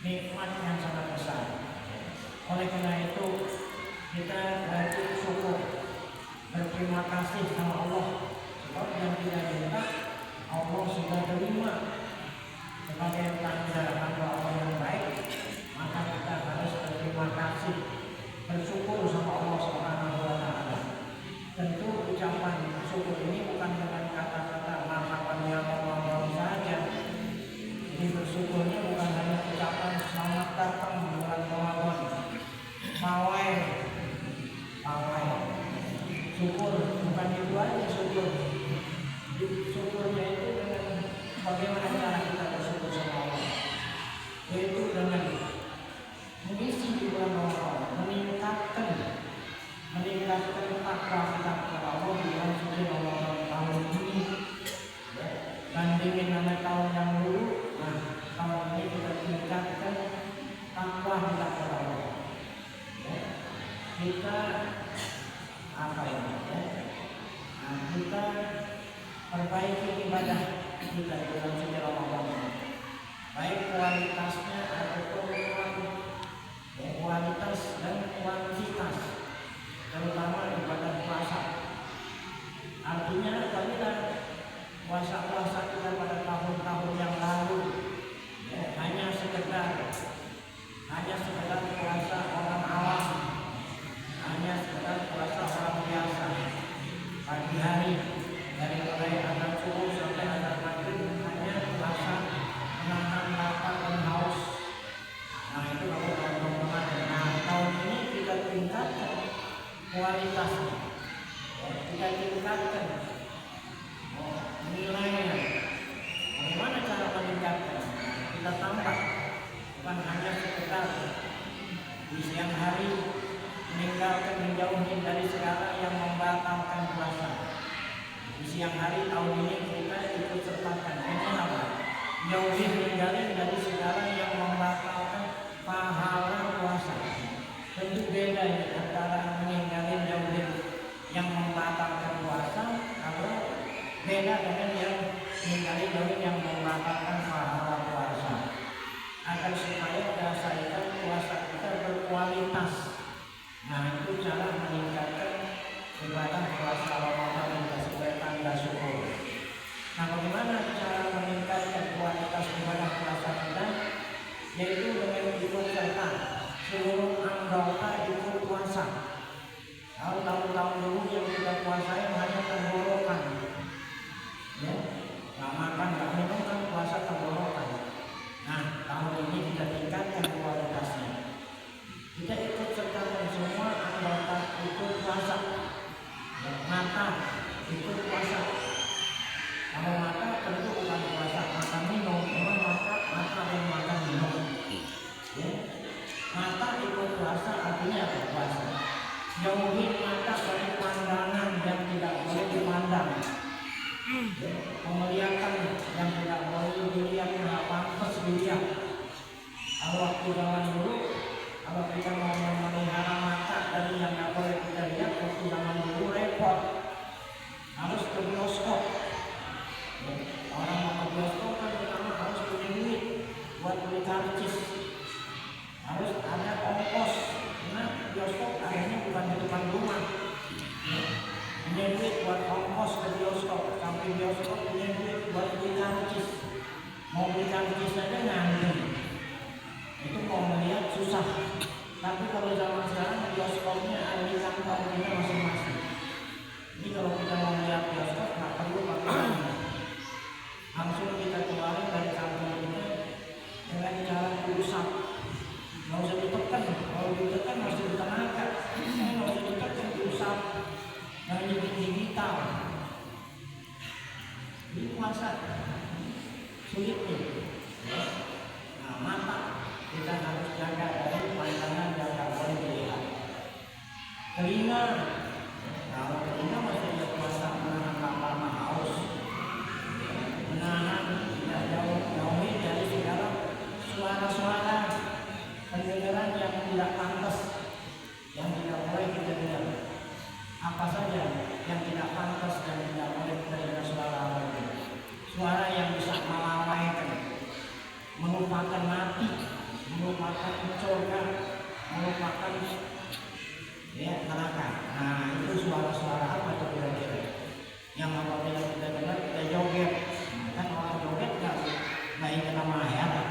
nikmat yang sangat besar. Oleh karena itu kita wajib syukur, berterima kasih sama Allah, sebab yang kita minta Allah sudah terima sebagai tanda hamba Allah yang baik. Maka kita harus berterima kasih, bersyukur sama Allah Subhanahu wa Ta'ala. Tentu ucapan syukur ini bukan dengan kata-kata marhaban ya Allah saja. Jadi bersyukurnya bukan hanya ucapan selamat datang bulan Ramadan, pawai. Syukur bukan itu aja syukur. Syukurnya itu dengan bagaimana cara kita bersyukur sama Allah, yaitu dengan mengisi di bulan Ramadan, meningkatkan takwa kita kepada Allah di bulan suci Ramadan tahun ini. Bandingin dengan tahun yang lalu, tahun ini kita tingkatkan takwa kita kepada Allah. Kita kita perbaiki ibadah kita di bulan suci Ramadan, baik kualitasnya ataupun kualitas dan kuantitas, terutama ibadah puasa. Artinya apabila puasa kita pada tahun-tahun yang lalu hanya sekedar puasa orang awam, hanya sekedar puasa orang biasa, pagi hari dari mulai azan subuh sampai azan maghrib hanya puasa menahan lapar dan haus. Itu kalau tahun-tahun. Tahun ini kita tingkatkan kualitasnya, kita tingkatkan nilainya. Bagaimana cara meningkatkan? Kita tambah, bukan hanya sekedar di siang hari meninggalkan, menjauhi dari segala yang membatalkan puasa. Di siang hari tahun ini kita ikut sertakan ini apa? Jauhi, meninggalkan dari segala yang membatalkan pahala puasa. Tentu beda ya antara meninggalkan jauhi yang membatalkan puasa, atau beda dengan yang meninggalkan jauhi yang membatalkan pahala puasa. Agar supaya dasarkan puasa kita berkualitas. Itu cara meningkatkan ibadah puasa Ramadan kita sebagai tanda syukur. Bagaimana cara meningkatkan kualitas ibadah puasa kita? Yaitu dengan ikut serta seluruh anggota ikut puasa. Kalau tahun-tahun dulu yang kita puasai hanya tenggorokan, nggak makan, nggak minum, kan puasa tenggorokan. Tahun ini kita tingkatkan kualitasnya. Kita ikut sertakan semua anggota ikut puasa. Mata ikut puasa. Kalau mata tentu bukan puasa, mata minum, memang mata yang makan minum. Mata ikut puasa artinya apa? Puasa. Jauhi mata dari pandangan yang tidak boleh dipandang. Memuliakan yang tidak boleh dilihat, tidak pantas dilihat. Kalau waktu zaman dulu, kalau kita mau memelihara mata dari yang tidak boleh kita lihat, waktu zaman dulu repot, harus ke bioskop. Orang mau ke bioskop kan pertama harus punya duit buat beli karcis, harus ada ongkos. Karena bioskop akhirnya bukan di depan rumah, punya duit buat ongkos ke bioskop, sampai bioskop punya duit buat beli karcis. Mau beli karcis saja ngantri, itu mau melihat susah. Tapi kalau zaman sekarang bioskopnya ada di kantong kita masing-masing. Jadi kalau kita mau melihat bioskop nggak perlu pakai, langsung kita keluarin dari kantong kita dengan cara diusap. Nggak usah ditekan, kalau ditekan masih ditenaga. Nggak usah ditekan, diusap. Jangan jadi digital. Ini puasa sulit nih. Mata kita harus jaga dari pandangan yang tak boleh dilihat. Telinga, kalau telinga masih ada puasa menahan lapar haus, menahan tidak jauhi dari segala suara-suara pendengaran yang tidak pantas, yang tidak boleh kita dengar. Apa saja yang tidak pantas dan tidak boleh kita dengar suara apa itu? Suara yang bisa melalaikan, melupakan mati, melupakan surga, melupakan ya neraka. Nah itu suara-suara apa tuh kira-kira? Yang apabila kita dengar kita joget, kan orang joget nggak ingat nama akhirat.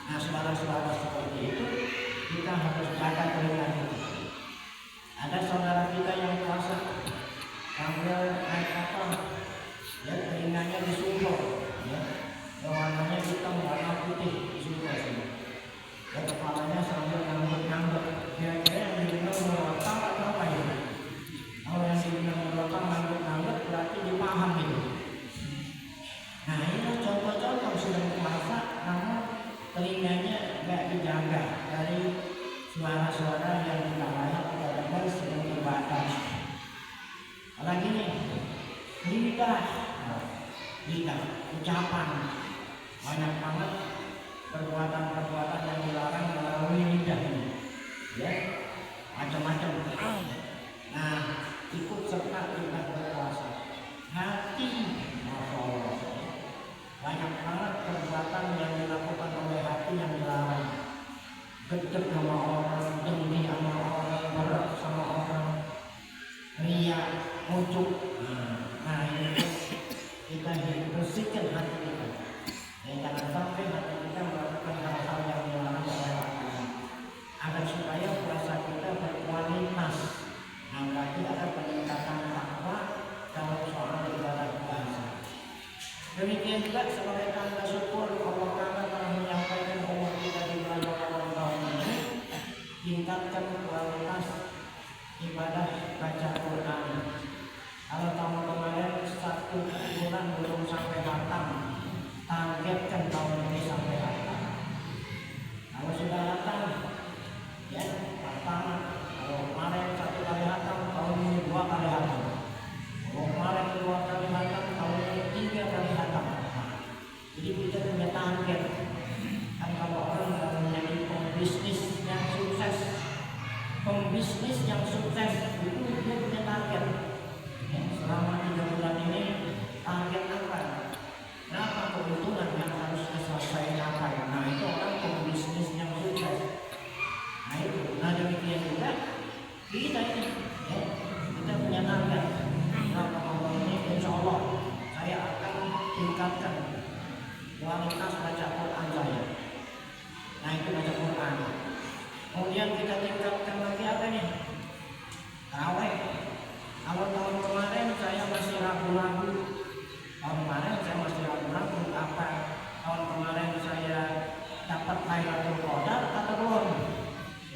Nah suara-suara seperti itu kita harus jaga telinga kita. Ada saudara kita yang puasa sambil naik kapal, ya telinganya disumpel, ya warnanya hitam, warna putih disumpel sini. Ya kepalanya sambil ngangguk-ngangguk. Kira-kira yang didengar merotang atau apa ya? Kalau yang didengar merotang ngangguk-ngangguk berarti dipaham itu. Nah ini contoh-contoh sedang puasa, namun telinganya nggak dijaga dari suara-suara yang tidak layak kita dengar sedang ibadah. Apalagi nih lidah, ucapan, banyak banget perbuatan-perbuatan yang dilarang melalui lidah ini, ya macam-macam. Nah ikut serta kita berpuasa. Hati, masya Allah, banyak banget perbuatan yang dilakukan oleh hati yang dilarang. Gedek sama orang, dengki sama orang, berat sama orang, ria, ujuk. Nah ini kita bersihkan hati kita. Dan jangan sampai hati kita melakukan hal-hal yang dilarang oleh Allah, agar supaya puasa kita berkualitas. Nah berarti ada peningkatan takwa dalam soal ibadah puasa. Demikian juga sebagai tanda syukur Allah Ta'ala telah menyampaikan umur kita di bulan Ramadan tahun ini, tingkatkan kualitas ibadah baca Quran. Kalau tahun kemarin 1 bulan belum sampai hatam, targetkan tahun ini sampai hatam. Kalau sudah hatam, ya pertama. Kalau kemarin 1 kali hatam, tahun ini 2 kali hatam. Kalau kemarin 2 kali hatam, tahun ini 3 kali hatam. Jadi kita punya target. Kan kalau orang menjadi pembisnis yang sukses, itu dia punya target. Selama 3 bulan ini target apa? Berapa keuntungan yang harus selesai capai? Nah itu orang pembisnis yang sukses. Nah itu, nah demikian juga kita ini, ya, kita punya target. Nah kalau ini insya Allah saya akan tingkatkan kualitas baca Quran saya. Nah itu baca Quran. Kemudian kita tingkatkan lagi apa nih? Tarawih. Kalau tahun kemarin saya masih ragu-ragu. Tahun kemarin saya masih ragu-ragu apa? Tahun kemarin saya dapat Lailatul Qadar atau belum?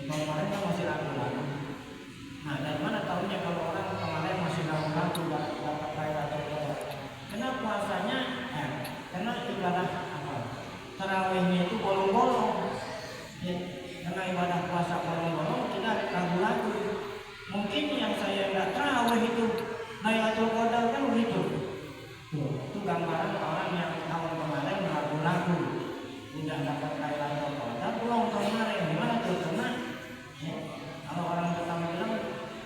Tahun kemarin saya masih ragu-ragu. Nah dari mana tahunya kalau orang kemarin masih ragu-ragu dapat Lailatul Qadar? Karena puasanya, karena ibadah apa? Tarawihnya itu bolong-bolong. Ya, karena ibadah puasa bolong-bolong kita ragu-ragu. Mungkin yang saya nggak tahu itu Lailatul Qadar kan begitu. Itu gambaran orang yang tahun kemarin ragu-ragu tidak dapat Lailatul Qadar belum kemarin. Gimana tuh? Karena ya, kalau orang pertama bilang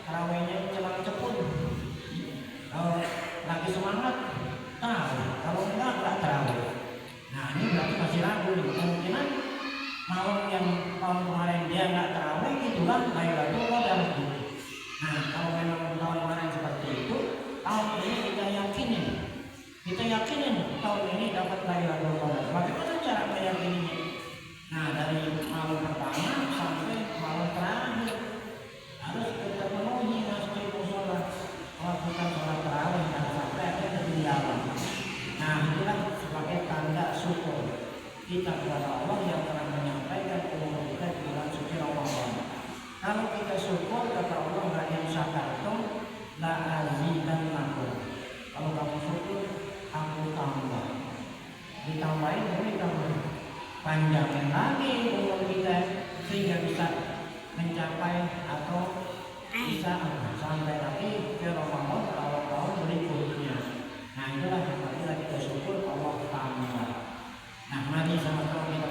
tarawihnya celang cepun. Kalau lagi semangat tahu, kalau enggak tarawih. Nah ini berarti masih ragu nih. Kemungkinan malam yang tahun kemarin dia nggak tarawih itulah Lailatul Qadar. Nah kalau memang tahun kemarin seperti itu, tahun ini kita yakinin tahun ini dapat Lailatul Qadar. Bagaimana cara meyakininya? Nah dari malam pertama sampai malam terakhir harus kita penuhi masjid musola, melakukan sholat tarawih dan sampai ada ketinggalan. Nah itulah sebagai tanda syukur kita kepada Allah yang telah menyampaikan umur kita di bulan suci Ramadan. Kalau kita syukur kata Allah, la in syakartum la azidannakum. Kalau kamu syukur, aku tambah. Ditambahin, ditambah. Panjangin lagi umur kita sehingga bisa mencapai atau bisa sampai lagi ke Ramadan tahun berikutnya. Nah itulah yang kita syukur Allah tambah. Nah mari sama-sama kita